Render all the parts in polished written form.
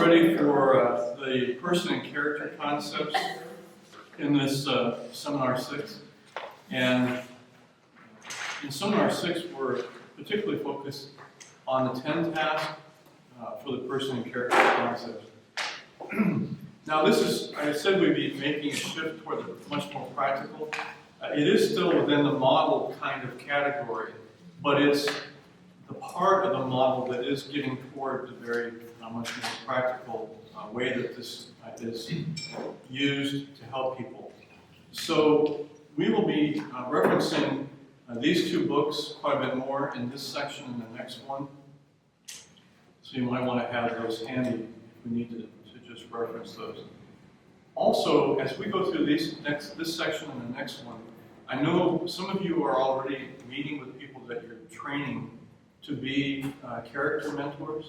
we're ready for the person and character concepts in this Seminar 6. And in Seminar 6, we're particularly focused on the 10 tasks for the person and character concepts. Now this is, I said we'd be making a shift toward the much more practical. It is still within the model kind of category, but it's the part of the model that is getting toward the very much more practical way that this is used to help people. So we will be referencing these two books quite a bit more in this section and the next one. So you might want to have those handy if we need to just reference those. Also, as we go through this section and the next one, I know some of you are already meeting with people that you're training to be character mentors.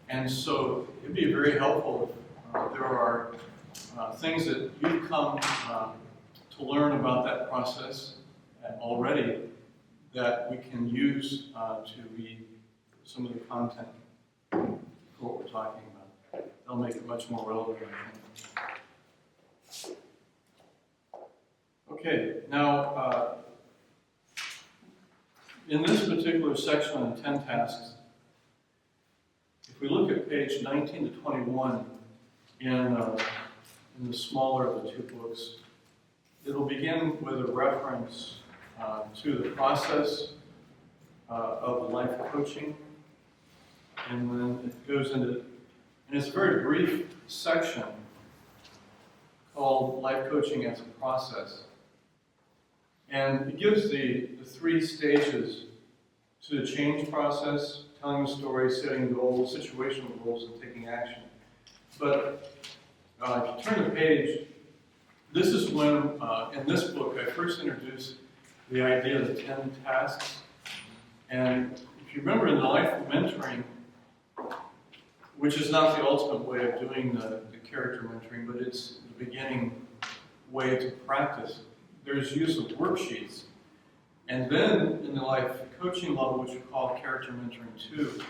And so it'd be very helpful if there are things that you've come to learn about that process already that we can use to read some of the content for what we're talking about. That'll make it much more relevant, I think. Okay, now in this particular section on 10 tasks, if we look at page 19 to 21 in the smaller of the two books, it'll begin with a reference to the process of life coaching, and then it goes into, and it's a very brief section called Life Coaching as a Process. And it gives the three stages to the change process: telling the story, setting goals, situational goals, and taking action. But if you turn the page, this is when, in this book, I first introduced the idea of the 10 tasks. And if you remember in the life of mentoring, which is not the ultimate way of doing the character mentoring, but it's the beginning way to practice, there's use of worksheets. And then in the life coaching level, which we call character mentoring 2,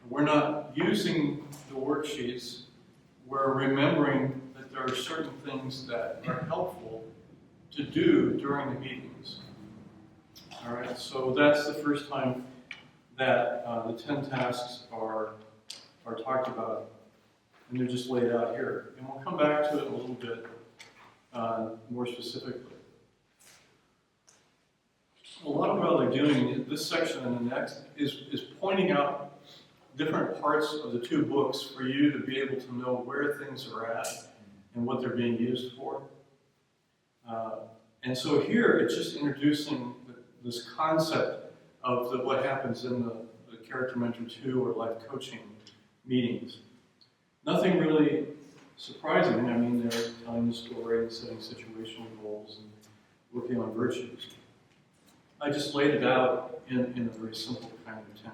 we're not using the worksheets, we're remembering that there are certain things that are helpful to do during the meetings. All right, so that's the first time that the 10 tasks are talked about, and they're just laid out here. And we'll come back to it a little bit more specifically. A lot of what they're doing in this section and the next is pointing out different parts of the two books for you to be able to know where things are at and what they're being used for. And so here it's just introducing this concept of what happens in the Character Mentor 2 or life coaching meetings. Nothing really surprising. I mean, they're telling the story and setting situational goals and working on virtues. I just laid it out in a very simple kind of 10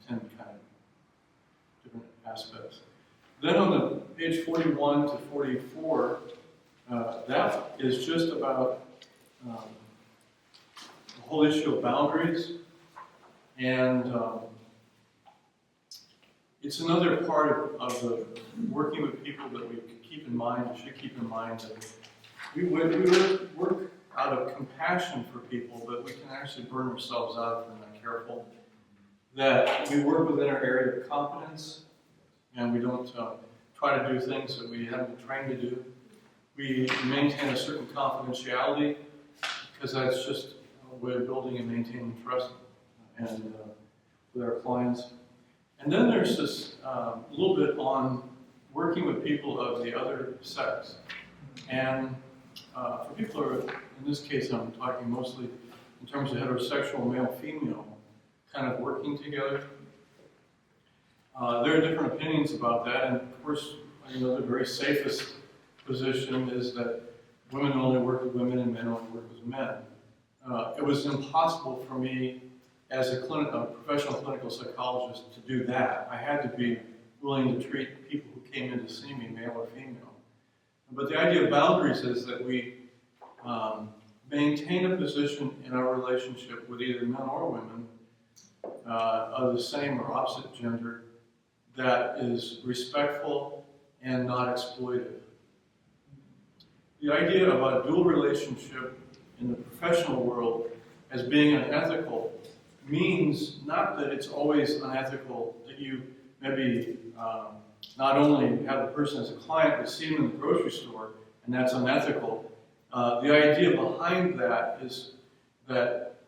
kind of different aspects. Then on the page 41 to 44, that is just about the whole issue of boundaries, and it's another part of the working with people that we keep in mind, we should keep in mind that we would work out of compassion for people, but we can actually burn ourselves out if we're not careful. That we work within our area of competence, and we don't try to do things that we haven't been trained to do. We maintain a certain confidentiality, because that's just a way of building and maintaining trust and with our clients. And then there's this little bit on working with people of the other sex. And for people who are, in this case I'm talking mostly in terms of heterosexual male-female kind of working together. There are different opinions about that, and of course, the very safest position is that women only work with women and men only work with men. It was impossible for me as a professional clinical psychologist to do that. I had to be willing to treat people who came in to see me, male or female. But the idea of boundaries is that we maintain a position in our relationship with either men or women of the same or opposite gender that is respectful and not exploitive. The idea of a dual relationship in the professional world as being unethical means not that it's always unethical, that you maybe not only have the person as a client, but see them in the grocery store, and that's unethical. The idea behind that is that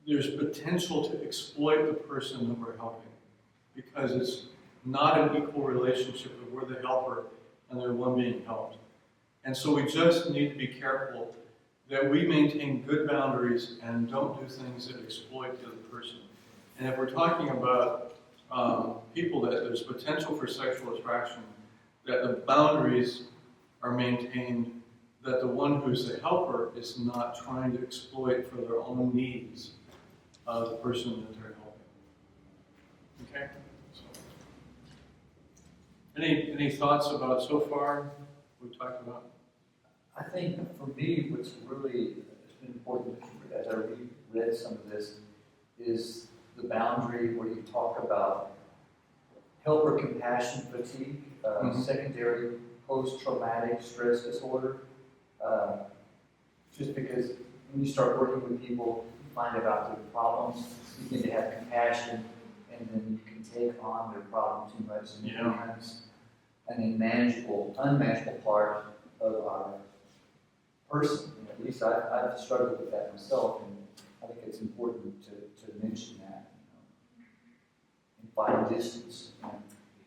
there's potential to exploit the person that we're helping, because it's not an equal relationship of we're the helper and they're the one being helped. And so we just need to be careful that we maintain good boundaries and don't do things that exploit the other person. And if we're talking about people that there's potential for sexual attraction, that the boundaries are maintained, that the one who's the helper is not trying to exploit for their own needs the person that they're helping. Okay? So, any thoughts about so far we've talked about? I think for me, what's really been important as I read some of this is the boundary where you talk about helper compassion fatigue, secondary post-traumatic stress disorder. Just because when you start working with people, you find about their problems, you begin to have compassion, and then you can take on their problem too much, and it becomes an unmanageable part of our person. And at least I've struggled with that myself, and I think it's important to mention that, and find distance.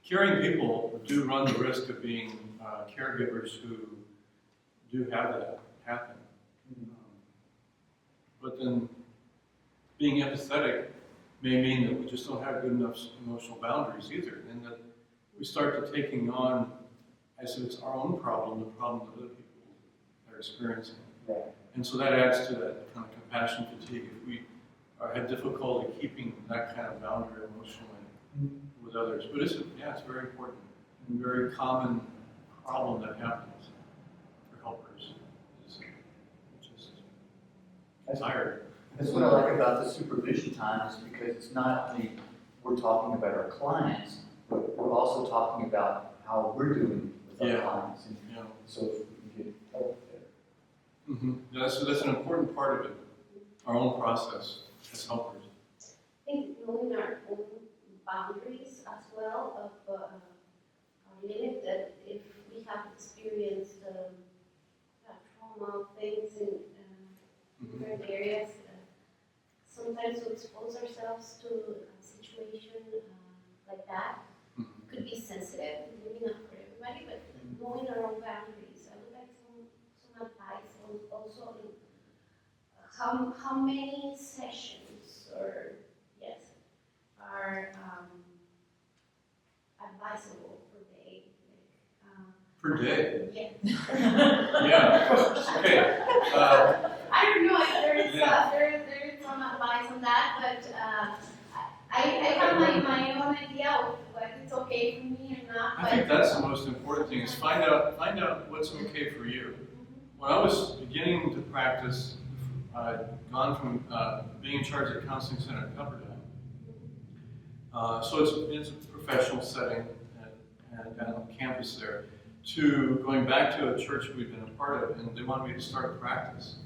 Caring people do run the risk of being caregivers who do have that happen. But then being empathetic may mean that we just don't have good enough emotional boundaries either, and that we start to taking on, as if it's our own problem, the problem that other people are experiencing. Right. And so that adds to that kind of compassion fatigue if we have difficulty keeping that kind of boundary emotionally with others. But it's very important and very common problem that happens for helpers. It's just tired. That's what I like about the supervision time, is because it's not only we're talking about our clients, but we're also talking about how we're doing with our clients. And so if we get help there. That's an important part of it, our own process as helpers. I think knowing our own boundaries as well of our limit, that if we have experienced trauma things in different areas, sometimes we expose ourselves to a situation like that. Could be sensitive, maybe not for everybody, but knowing our own boundaries. I would like some advice on also how many sessions are advisable per day. Per day? Yeah. Yeah. Okay. I don't know if there is some advice on that, but I have my own idea of what it's okay for me and not. I think that's the most important thing, is find out what's okay for you. When I was beginning to practice, I'd gone from being in charge of the counseling center at Pepperdine. So it's a professional setting and on campus there, to going back to a church we'd been a part of, and they wanted me to start a practice.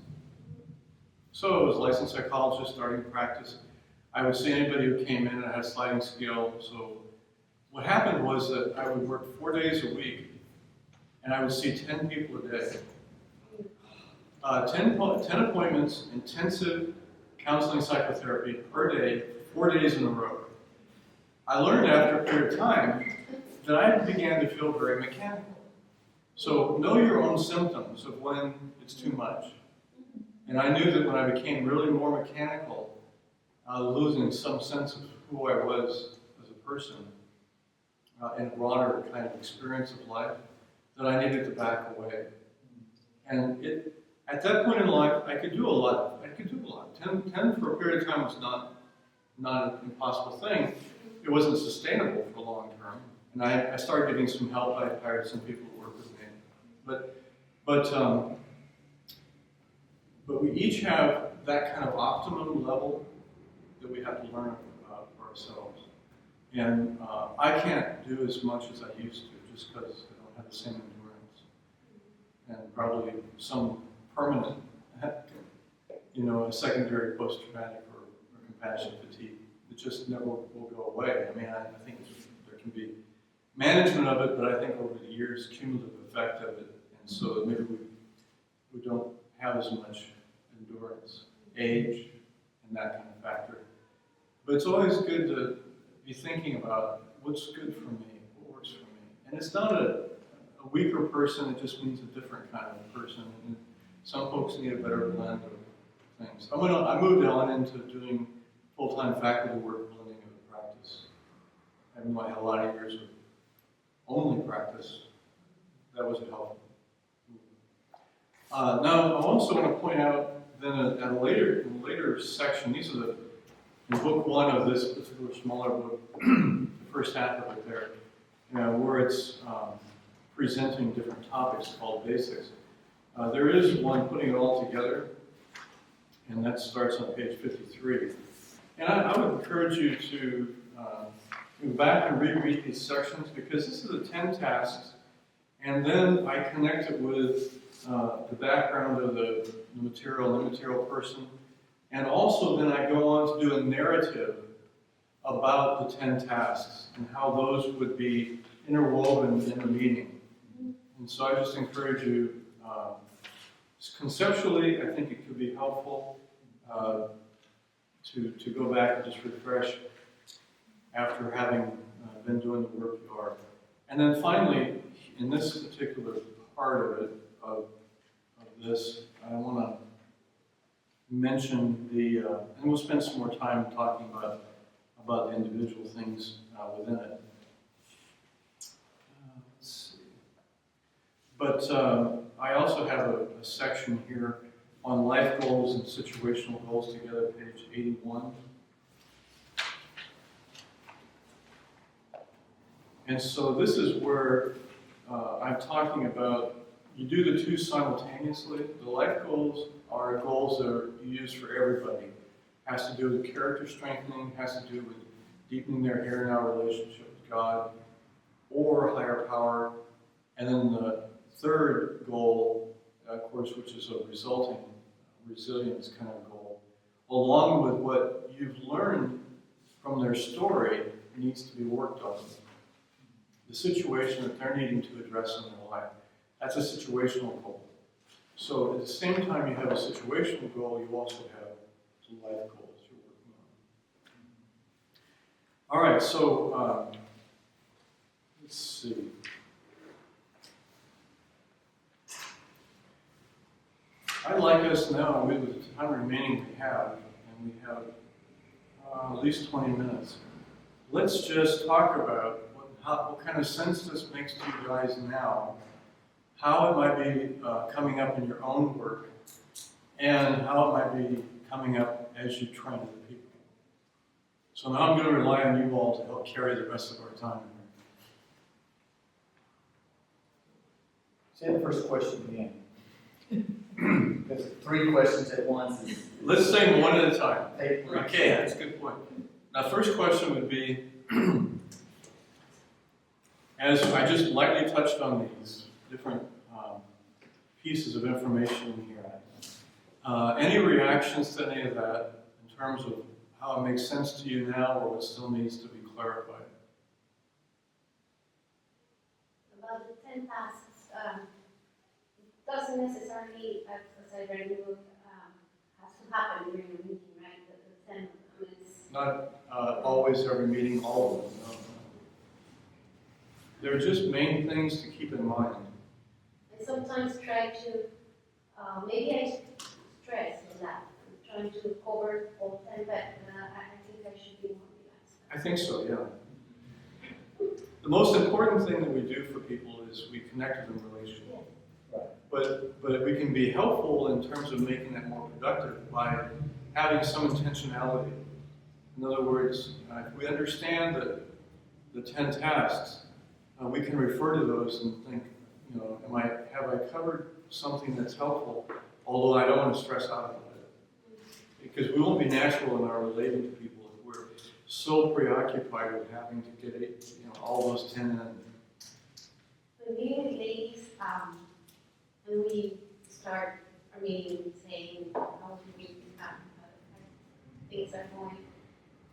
So I was a licensed psychologist starting practice. I would see anybody who came in, and I had a sliding scale. So what happened was that I would work 4 days a week, and I would see 10 people a day. 10 appointments, intensive counseling psychotherapy per day, 4 days in a row. I learned after a period of time that I began to feel very mechanical. So know your own symptoms of when it's too much. And I knew that when I became really more mechanical, losing some sense of who I was as a person in a broader kind of experience of life, that I needed to back away. And at that point in life, I could do a lot. 10 for a period of time was not an impossible thing. It wasn't sustainable for long term. And I started getting some help. I hired some people to work with me. But we each have that kind of optimum level that we have to learn about for ourselves. And I can't do as much as I used to just because I don't have the same endurance. And probably some permanent, a secondary post-traumatic or compassion fatigue. It just never will go away. I mean, I think there can be management of it, but I think over the years, cumulative effect of it, and so that maybe we don't have as much endurance, age, and that kind of factor. But it's always good to be thinking about what's good for me, what works for me. And it's not a weaker person, it just means a different kind of person. And some folks need a better blend of things. I moved on into doing full-time faculty work, blending of practice. I had a lot of years of only practice. That was helpful. Now, I also want to point out then in a later section, these are in book one of this particular smaller book, the first half of it there, where it's presenting different topics called basics. There is one putting it all together, and that starts on page 53. And I would encourage you to go back and reread these sections, because this is the 10 tasks, and then I connect it with the background of the material person, and also then I go on to do a narrative about the 10 tasks and how those would be interwoven in the meeting. And so I just encourage you, conceptually, I think it could be helpful to go back and just refresh after having been doing the work you are. And then finally, in this particular part of it, of this, I want to mention and we'll spend some more time talking about the individual things within it. Let's see. But I also have a section here on life goals and situational goals together, page 81. And so this is where I'm talking about, you do the two simultaneously. The life goals are goals that you use for everybody. Has to do with character strengthening, has to do with deepening their here and now relationship with God or higher power. And then the third goal, of course, which is a resulting resilience kind of goal, along with what you've learned from their story, needs to be worked on. The situation that they're needing to address in their life. That's a situational goal. So at the same time you have a situational goal, you also have some life goals you're working on. All right, so let's see. I'd like us now, with the time remaining we have, and we have at least 20 minutes, let's just talk about what kind of sense this makes to you guys now, how it might be coming up in your own work, and how it might be coming up as you train other people. So now I'm going to rely on you all to help carry the rest of our time. Say the first question again. Because 3 questions at once is... Let's say them one at a time. Take 3. Okay, that's a good point. Now, first question would be, as I just lightly touched on these different pieces of information here, any reactions to any of that in terms of how it makes sense to you now or what still needs to be clarified? About the 10 tasks, it doesn't necessarily, as I read in the book, has to happen during a meeting, right? The 10, it's Not always every meeting, all of them. No. They're just main things to keep in mind. I sometimes try to, maybe I stress on that. I'm trying to cover all 10, but I think I should be more relaxed. I think so, yeah. The most important thing that we do for people is we connect with them relationally. Yeah. But we can be helpful in terms of making that more productive by having some intentionality. In other words, if we understand the 10 tasks, we can refer to those and think, have I covered something that's helpful, although I don't want to stress out about it. Because we won't be natural in our relating to people if we're so preoccupied with having to get all those 10 in. When being with when we start our meeting saying how things are going.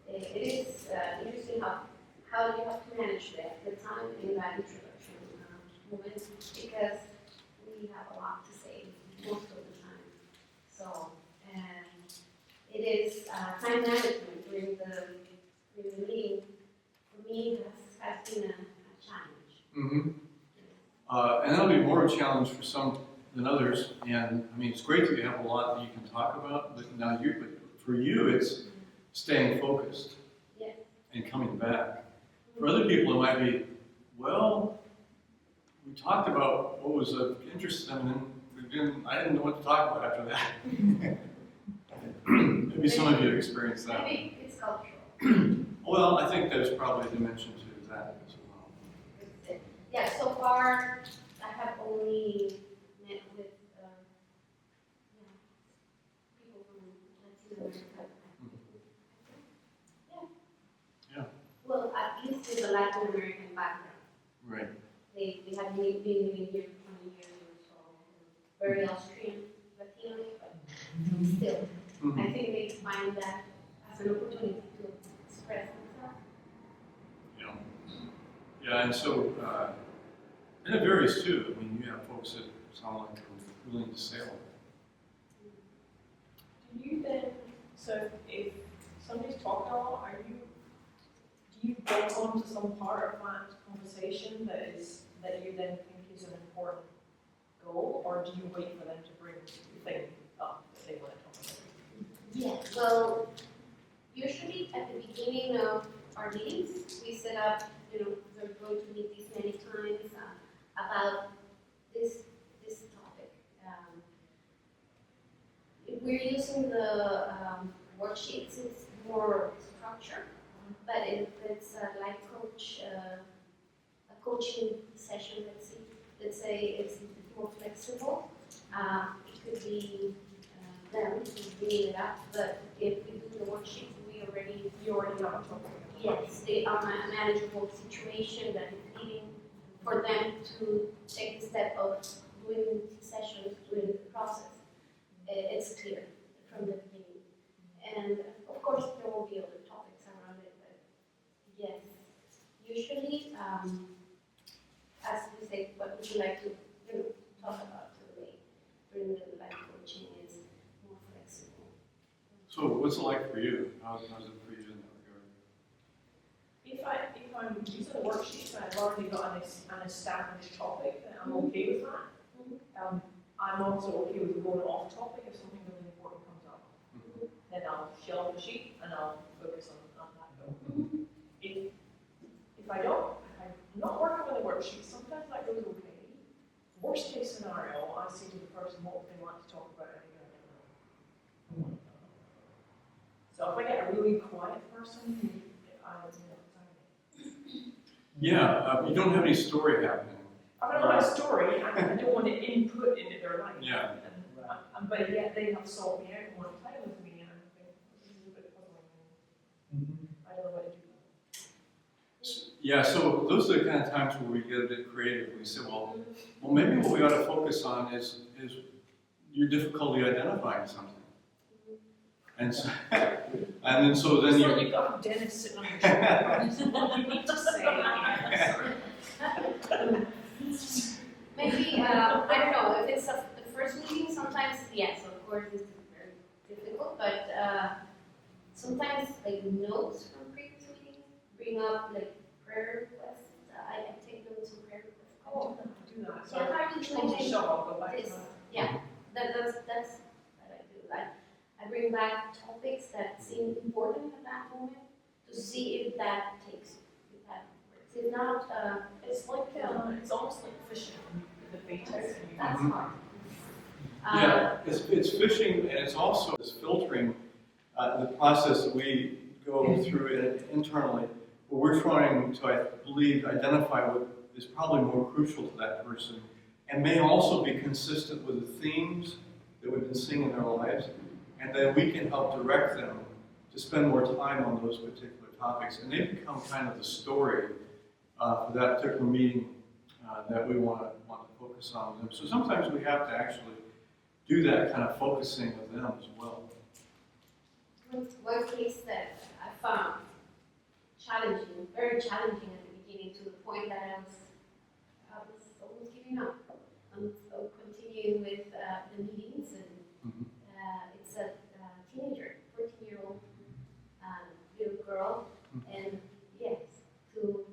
It is interesting how you have to manage the time in that introduction moment because we have a lot to say most of the time. So, and it is time management during the meeting for me has been a challenge. Mm-hmm. And that'll be more of a challenge for some than others. And I mean, it's great that you have a lot that you can talk about, but for you, it's staying focused and coming back. For other people, it might be, well, we talked about what was of interest to them, and then I didn't know what to talk about after that. Maybe some of you have experienced that. Maybe it's cultural. Well, I think there's probably a dimension to that as well. Yeah, so far I have only met with people from Latin America. Yeah. Well, at least in the Latin American background. Right. They have been living here for 20 years or so. Very Austrian, Latino, but still, Mm-hmm. I think they find that as an opportunity to express themselves. Yeah. Yeah, and so, and it varies too. I mean, you have folks that sound like they're willing to sail. Do you then, so if somebody's talking a lot, do you go on to some part of that conversation that you then think is an important goal, or do you wait for them to bring the thing up that they want to talk about? Yes, well, usually at the beginning of our meetings, we set up, we're going to meet this many times about this topic. If we're using the worksheets, it's more structured, but if it's a life coach, a coaching session, let's say it's more flexible, it could be them bringing it up, but if we do the worksheet, You already know what I'm talking about. yes, they are a manageable situation that is leading for them to take the step of doing sessions, doing the process. It's clear from the beginning. And of course, there will be other topics around it, but yes, usually, as you say, what would you like to talk about today during the life coaching is more flexible. So, what's it like for you? How's it for you in that regard? If I'm using a worksheet and I've already got an established topic, then I'm okay with that. I'm also okay with going off topic if something really important comes up. Mm-hmm. Then I'll shelve the sheet and I'll focus on that goal. If I'm not working with a worksheet, sometimes that goes okay. Worst case scenario, I say to the person what they want to talk about, and they go, I don't know. So if I get a really quiet person, I would Yeah, you don't have any story happening. I don't have a story, I don't want to input into their life. Yeah. But yet they have sought me out and want to play with me, and I think this is a bit puzzling. I don't know what to do. Yeah, so those are the kind of times where we get a bit creative. We say, well, maybe what we ought to focus on is your difficulty identifying something. And so, then It's you. like you've got Dennis sitting on your shoulder. What do you need to say? Maybe, I don't know, if it's the first meeting, sometimes, yes, of course, it's very difficult, but sometimes, like, notes from previous meetings bring up, like, prayer requests. I take notes from prayer requests. Oh, do that. So Yeah, how do you close the think show, I'll go back to this? that. Yeah, that's what I do. I bring back topics that seem important at that moment to see if that works. If not, It's like, it's almost like fishing with the bait out. that's Mhm. hard. Yeah, it's fishing, and it's also filtering the process that we go through internally. Where we're trying to, I believe, identify what is probably more crucial to that person, and may also be consistent with the themes that we've been seeing in their lives, and then we can help direct them to spend more time on those particular topics, and they become kind of the story for that particular meeting that we want to focus on them. So sometimes we have to actually do that kind of focusing of them as well. One case that I found challenging, very challenging at the beginning, to the point that I was almost giving up. I'm continuing with the meetings, and Mhm. it's a teenager, 14-year-old little girl, and yes, to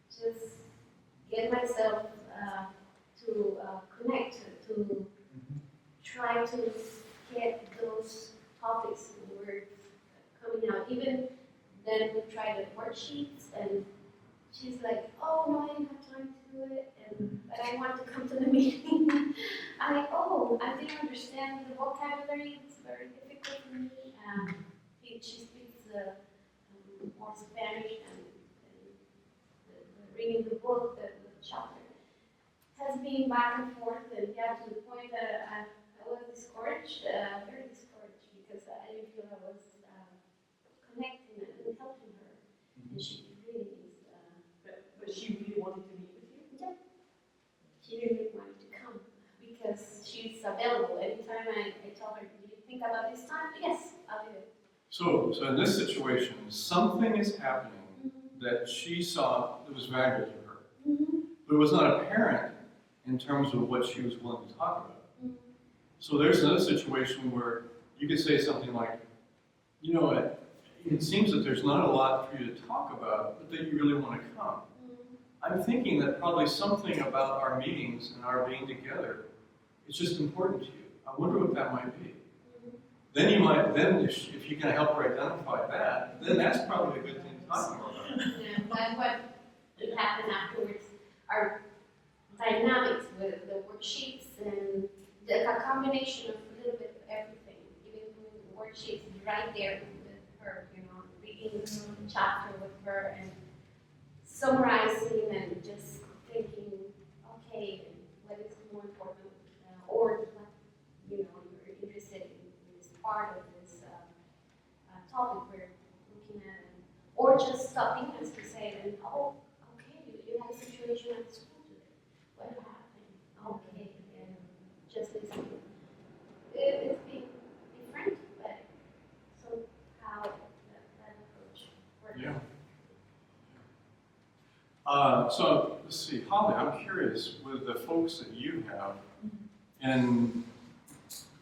just get myself to connect, to try to get those topics and words coming out. Even then we tried the worksheets, and she's like, oh no, I didn't have time to do it, but I want to come to the meeting. I didn't understand the vocabulary, it's very difficult for me. She speaks more Spanish, and reading the book, the chapter, has been back and forth, and yeah, to the point that I was discouraged, very discouraged, because I didn't feel I was connecting and helping her, and she really needs. But she really wanted to meet with you? Yeah, she really wanted to come because she's available anytime. I tell her, "Do you think about this time?" Yes, I'll do it. So in this situation, something is happening that she saw that was valuable to her, but it was not apparent in terms of what she was willing to talk about. So there's another situation where you could say something like, you know, it seems that there's not a lot for you to talk about, but that you really want to come. I'm thinking that probably something about our meetings and our being together is just important to you. I wonder what that might be. Then you might, if you can help her identify that, then that's probably a good thing to talk more about. Yeah, that's what would happen afterwards. Our dynamics with the worksheets and a combination of a little bit of everything. Even doing the worksheets right there with her, reading the chapter with her and summarizing and just thinking, okay, what is more important, or what you're interested in this part of this topic we're looking at, or just stopping us to say, oh, okay, you had a situation at school today. What happened? Okay, and just listen. It's been different, but somehow that approach works. Yeah. So let's see, Holly, I'm curious, with the folks that you have, and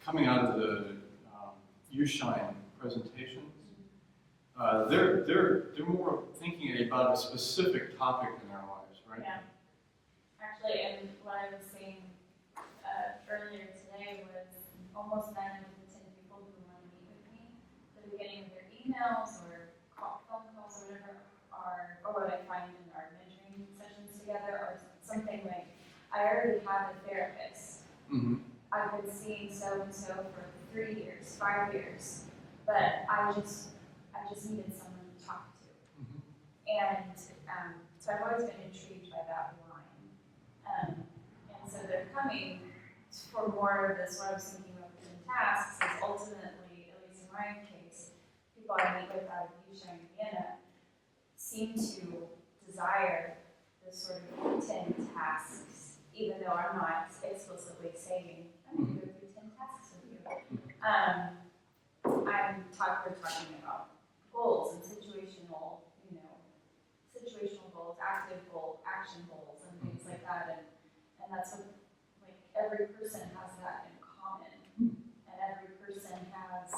coming out of the You Shine presentations, they're more thinking about a specific topic in their lives, right? Yeah. Actually, and what I was saying earlier today was almost 9 out of 10 people who want to meet with me at the beginning of their emails or phone calls or whatever or what I find in our mentoring sessions together are something like, I already have a therapist. Mm-hmm. I've been seeing so-and-so for 3 years, 5 years, but I just needed someone to talk to. Mm-hmm. And so I've always been intrigued by that line. And so they're coming for more of this, what I was thinking about within tasks, is ultimately, at least in my case, people I meet with out of Yusha and Vienna seem to desire this sort of 10 tasks, even though I'm not explicitly saying, I'm going to go through 10 tasks with you. We're talking about goals and situational goals, active goals, action goals, and things like that. And that's what, like, every person has that in common. And every person has,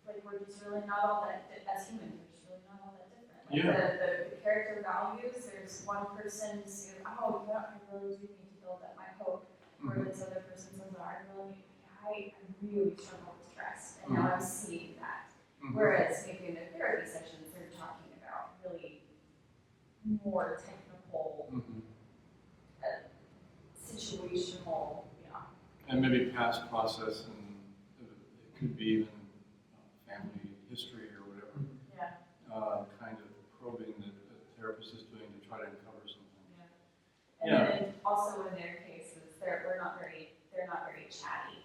like, we're just really not all that, as humans, we're just really not all that different. Like, Yeah. the character values, there's one person who's, oh, yeah, I really do need to build up my hope. Or this other person says, oh, I really struggle with stress. And now I'm seeing that. Whereas maybe in the therapy sessions, they're talking about really more technical, situational, And maybe past process, and it could be even family history or whatever. Yeah. Kind of probing that the therapist is doing to try to uncover something. Yeah. And then also in their cases, they're not very chatty.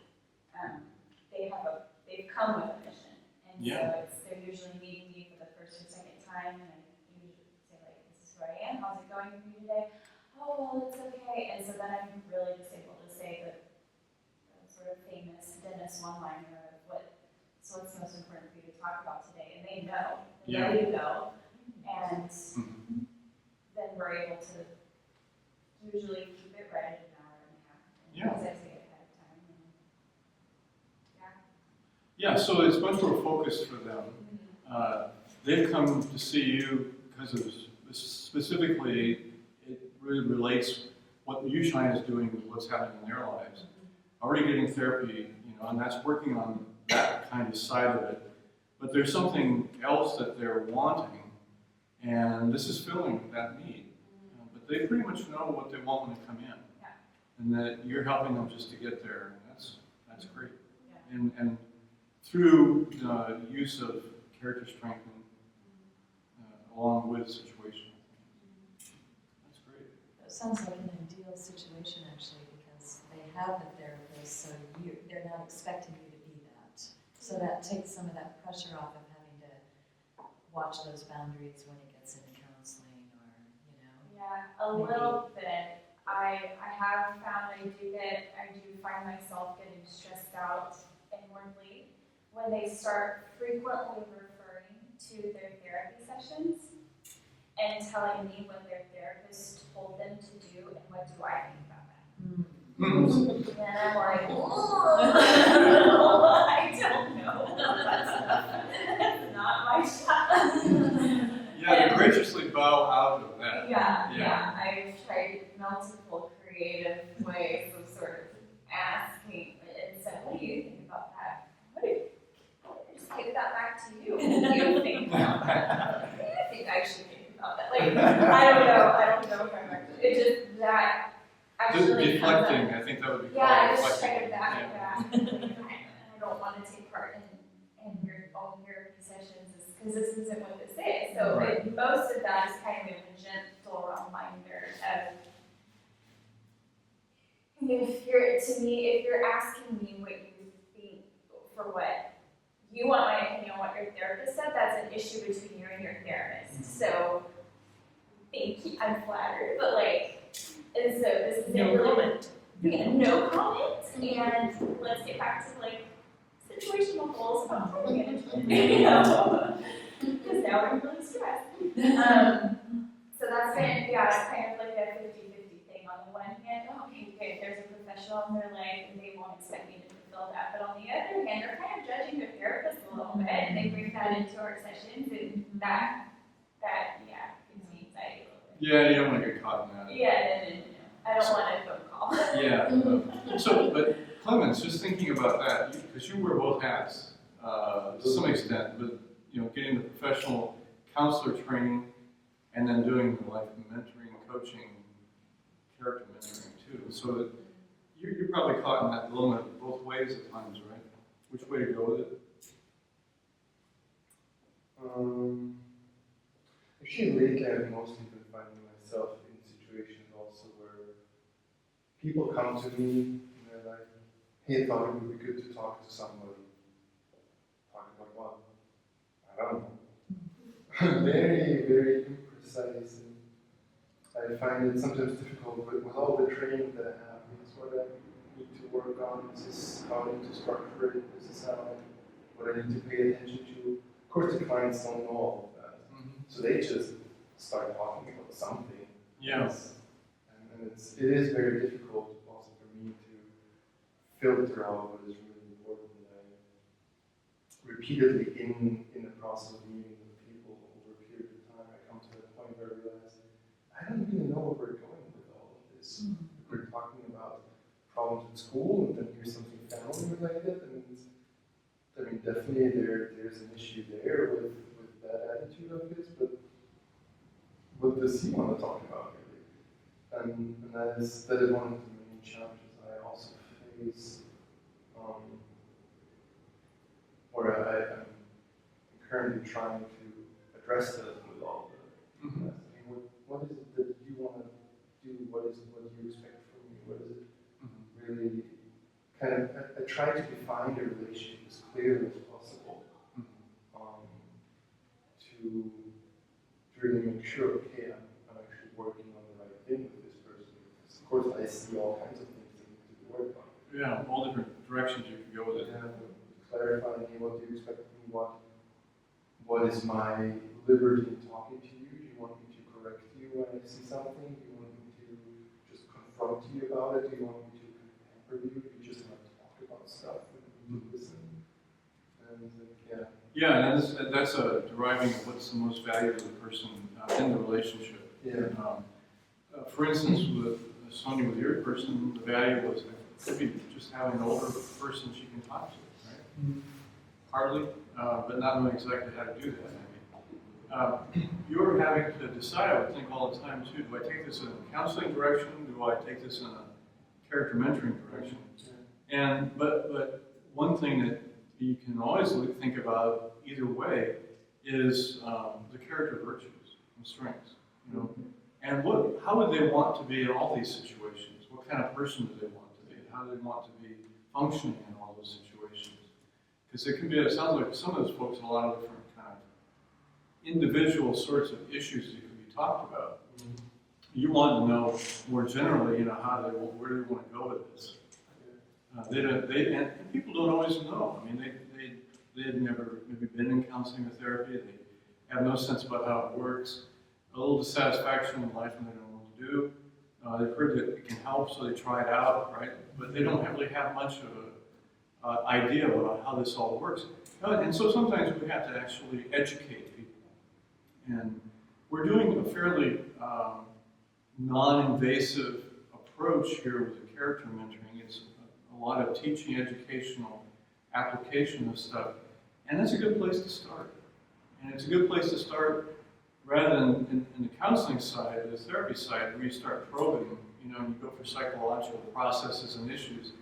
They've come with a mission, and so they're usually meeting me for the first or second time, and I usually say, like, this is who I am. How's it going for you today? Oh, well, it's okay. And so then I I'm really just able to say the sort of famous Dennis one-liner of what's most important for you to talk about today, and they know, Yeah. ready to go, and Mhm. then we're able to usually keep it right at an hour and a half. Yeah. Because I say it ahead of time. Yeah, so it's much more focused for them. They've come to see you because of specifically, it really relates what you Shine is doing with what's happening in their lives. Already getting therapy, and that's working on that kind of side of it. But there's something else that they're wanting, and this is filling that need. But they pretty much know what they want when they come in, and that you're helping them just to get there. And that's great. And through the use of character strengthening along with situational things. That's great. That sounds like an ideal situation actually, because they have a therapist, so they're not expecting you to be that. So that takes some of that pressure off of having to watch those boundaries when it gets into counseling or, Yeah, a little bit. I have found I do find myself getting stressed out inwardly when they start frequently referring to their therapy sessions and telling me what their therapist told them to do and what do I think about that. And I'm like, I don't know. That's not my style. Yeah, to graciously bow out of that. Yeah. I've tried multiple creative ways of sort of asking, and so what do you think about that? What do you just give that back to you? What do you think about that? What do you think I should think about that? Like, I don't know if I'm actually, it just, that actually Deflecting, I think that would be called yeah, I just deflecting. try to back it back. I don't want to take part in your own therapy sessions because this isn't what this is. So most of that is kind of a gentle reminder of if you're asking me what you think for what you want my opinion on what your therapist said, that's an issue between you and your therapist. So thank you, I'm flattered, but and so this is No comment. Yeah, no comment, and let's get back to situational goals about time management, because now I'm really stressed. So that's it's kind of like a 50-50 thing. On the one hand, okay, there's a professional in their life and they won't expect me to fulfill that, but on the other hand, they're kind of judging their therapist a little bit, and they bring that into our sessions, and that gives me anxiety a little bit. Yeah, you don't want to get caught in that. Yeah, no. I don't want a phone call. Yeah. But Clemens, just thinking about that, because you wear both hats to some extent, but getting the professional counselor training and then doing the mentoring, coaching, character mentoring too. So that you're probably caught in that dilemma both ways at times, right? Which way to go with it? Actually, lately I've mostly been finding myself in situations also where people come to me and they're like, hey, I thought it would be good to talk to somebody. Talk about what? I don't know. Very, very imprecise. And I find it sometimes difficult with all the training that I have. This is what I need to work on. This is how I need to structure it. This is what I need to pay attention to. Of course, the clients don't know all of that. So they just start talking about something. Yes. And it is very difficult also for me to filter out what is really important. And I repeatedly in the process of meeting with people over a period of time, I come to a point where I realize I don't really know where we're going with all of this. We're talking about problems at school, and then here's something family related, and I mean definitely there's an issue there with that attitude of his, but what does he want to talk about really? And that is one of the main challenges I also face, where I'm currently trying to address that with all the what is it that you want to do? What do you expect from me? What is it really kind of I try to define the relationship as clearly as possible to really make sure, okay, I'm actually working on the right thing with this person. Because of course, I see all kinds of things that need to be worked on. Yeah, all different directions you can go with it. Yeah, clarifying, hey, what do you expect from me? What is my liberty in talking to you? Do you want me to correct you when I see something? Do you want me to just confront you about it? Do you want me to pamper you? Do you just want to talk about stuff and listen? And yeah. Yeah, and that's a deriving of what's the most valuable to the person in the relationship. Yeah. For instance, with Sonia, with your person, the value was could be just having an older person she can talk to, right? Hardly, but not knowing exactly how to do that. You're having to decide, I would think, all the time too. Do I take this in a counseling direction? Do I take this in a character mentoring direction? And but one thing that you can always think about either way is the character virtues and strengths. You know, and how would they want to be in all these situations? What kind of person do they want to be? How do they want to be functioning in all those situations? Because it can be, it sounds like some of those folks have a lot of different kind of individual sorts of issues that can be talked about. You want to know more generally, you know, where do they want to go with this? And people don't always know. I mean, they've never maybe been in counseling or therapy. They have no sense about how it works. A little dissatisfaction in life and they don't know what to do. They've heard that it can help, so they try it out, right? But they don't really have much of an idea about how this all works. And so sometimes we have to actually educate people. And we're doing a fairly non-invasive approach here with the character mentoring. It's a lot of teaching, educational application of stuff. And that's a good place to start. And it's a good place to start rather than in the counseling side, the therapy side, where you start probing, you know, and you go for psychological processes and issues.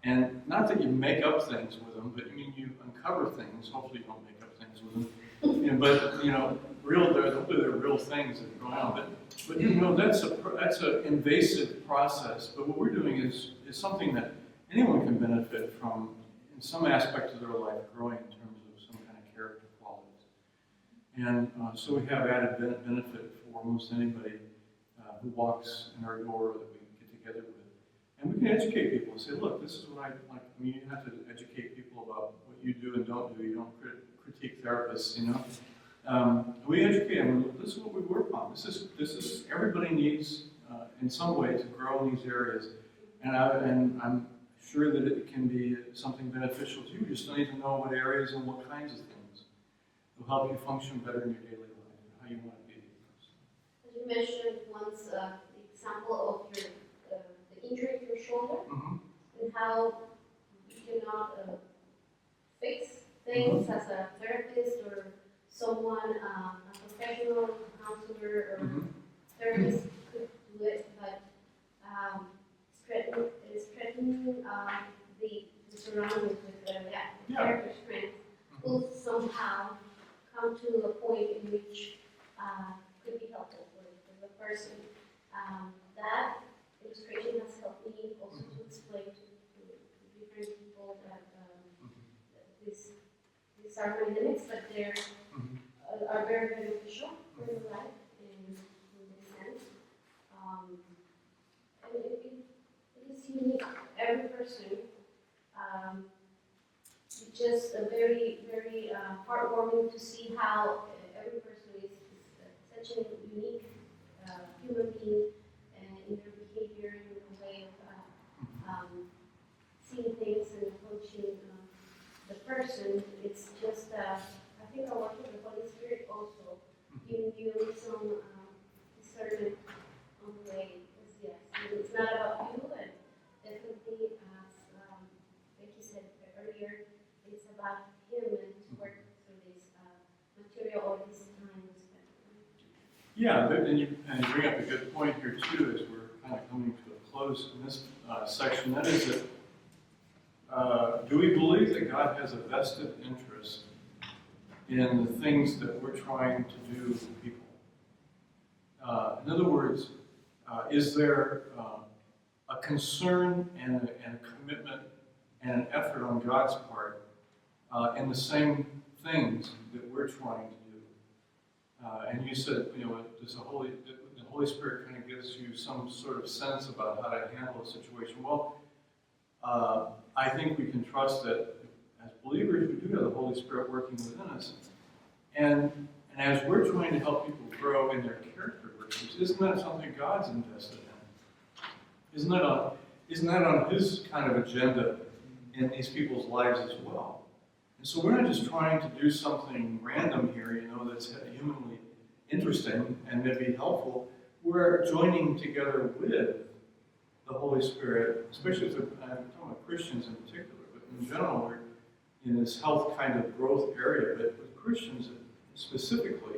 And not that you make up things with them, but I mean, you uncover things. Hopefully you don't make up things with them. But, you know, hopefully they're real things that are going on. But you know, that's an invasive process. But what we're doing is something that anyone can benefit from in some aspect of their life, growing in terms of some kind of character qualities. And so we have added benefit for almost anybody who walks in our door that we get together with. And we can educate people and say, look, this is what I like. I mean, you have to educate people about what you do and don't do. You don't critique therapists, you know. We educate them. This is what we work on. This is everybody needs in some way to grow in these areas. And I'm sure that it can be something beneficial to you. You just need to know what areas and what kinds of things will help you function better in your daily life and how you want to be. As you mentioned once, the example of the injury to your shoulder, and how you cannot fix things as a therapist or someone, a professional counselor or therapist could do it, but strengthening the surroundings with the character strength will somehow come to a point in which could be helpful for the person. That illustration has helped me also to explain to different people that these are my limits, but they're are very beneficial for your life in this sense. And it is unique. Every person, it's just a very, very heartwarming to see how every person is such a unique human being in their behavior, in their way of seeing things and approaching the person. It's just, I think our work with the Holy Spirit also giving you some discernment on the way. Yes, and it's not about you, and definitely, as Becky said earlier, it's about Him and to work through this material or this time we spent. Yeah, and you bring up a good point here too, as we're kind of coming to a close in this section. That is that do we believe that God has a vested interest in the things that we're trying to do with people? In other words, is there a concern and a commitment and an effort on God's part in the same things that we're trying to do? And you said, you know, the Holy Holy Spirit kind of gives you some sort of sense about how to handle a situation. Well, I think we can trust that as believers, we do have the Holy Spirit working within us. And as we're trying to help people grow in their character virtues, isn't that something God's invested in? Isn't that on His kind of agenda in these people's lives as well? And so we're not just trying to do something random here, that's humanly interesting and maybe helpful. We're joining together with the Holy Spirit, especially I'm talking about Christians in particular, but in general, we're in this health kind of growth area. But with Christians specifically,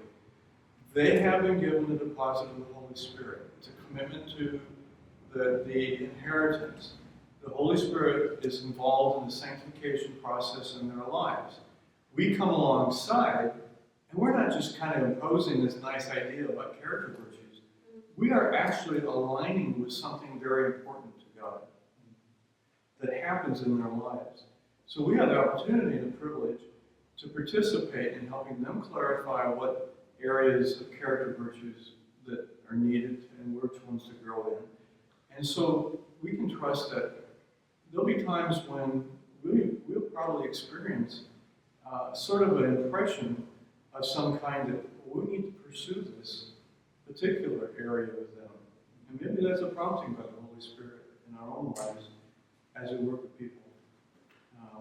they have been given the deposit of the Holy Spirit. It's a commitment to the inheritance. The Holy Spirit is involved in the sanctification process in their lives. We come alongside, and we're not just kind of imposing this nice idea about character virtues. We are actually aligning with something very important to God that happens in their lives. So we have the opportunity and the privilege to participate in helping them clarify what areas of character virtues that are needed and which ones to grow in. And so we can trust that there'll be times when we'll probably experience sort of an impression of some kind that we need to pursue this particular area with them. And maybe that's a prompting by the Holy Spirit in our own lives as we work with people.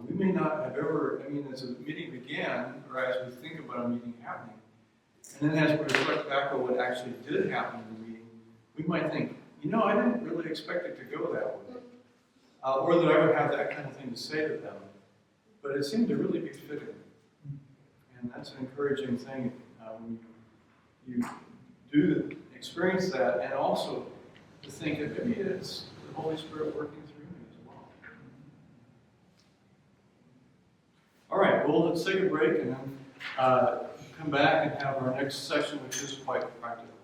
We may not have ever, as a meeting began, or as we think about a meeting happening, and then as we reflect back on what actually did happen in the meeting, we might think, I didn't really expect it to go that way. Or that I would have that kind of thing to say to them. But it seemed to really be fitting. And that's an encouraging thing when you do experience that, and also to think that maybe it's the Holy Spirit working through me as well. All right, well, let's take a break and then come back and have our next section, which is quite practical.